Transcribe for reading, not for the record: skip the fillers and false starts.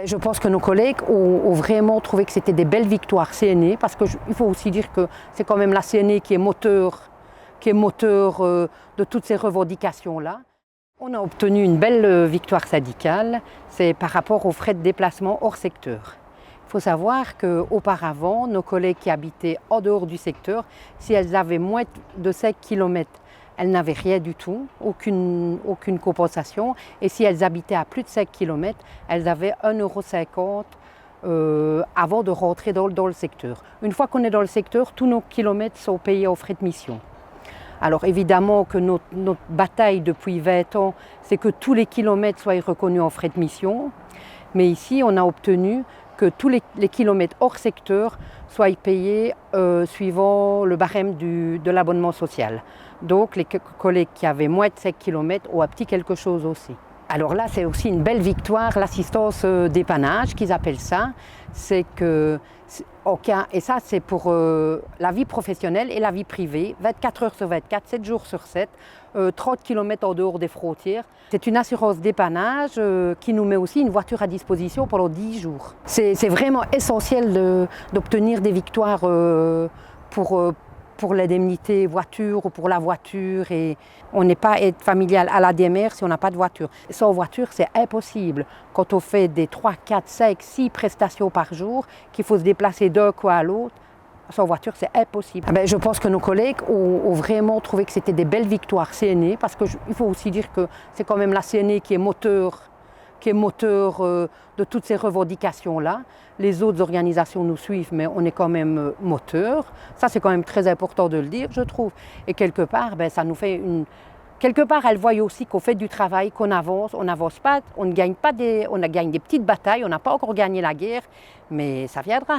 Je pense que nos collègues ont vraiment trouvé que c'était des belles victoires CNE, parce qu'il faut aussi dire que c'est quand même la CNE qui est moteur de toutes ces revendications-là. On a obtenu une belle victoire syndicale, c'est par rapport aux frais de déplacement hors secteur. Il faut savoir qu'auparavant, nos collègues qui habitaient en dehors du secteur, si elles avaient moins de 5 km, elles n'avaient rien du tout, aucune compensation. Et si elles habitaient à plus de 5 km, elles avaient 1,50 € avant de rentrer dans le secteur. Une fois qu'on est dans le secteur, tous nos kilomètres sont payés aux frais de mission. Alors évidemment que notre bataille depuis 20 ans, c'est que tous les kilomètres soient reconnus en frais de mission. Mais ici, on a obtenu que tous les kilomètres hors secteur soient payés suivant le barème de l'abonnement social. Donc les collègues qui avaient moins de 5 km ont un petit quelque chose aussi. Alors là, c'est aussi une belle victoire, l'assistance dépannage qu'ils appellent ça. C'est que, et ça c'est pour la vie professionnelle et la vie privée, 24 heures sur 24, 7 jours sur 7, 30 km en dehors des frontières. C'est une assurance dépannage qui nous met aussi une voiture à disposition pendant 10 jours. C'est vraiment essentiel d'obtenir des victoires pour l'indemnité voiture ou pour la voiture, et on n'est pas aide familiale à la DMR si on n'a pas de voiture. Sans voiture, c'est impossible. Quand on fait des 3, 4, 5, 6 prestations par jour, qu'il faut se déplacer d'un coin à l'autre, sans voiture, c'est impossible. Je pense que nos collègues ont vraiment trouvé que c'était des belles victoires CNE, parce qu'il faut aussi dire que c'est quand même la CNE qui est moteur de toutes ces revendications-là. Les autres organisations nous suivent, mais on est quand même moteur. Ça, c'est quand même très important de le dire, je trouve. Et quelque part, ça nous fait une... Quelque part, elles voient aussi qu'on fait du travail, qu'on avance. On n'avance pas, on gagne des petites batailles, on n'a pas encore gagné la guerre, mais ça viendra.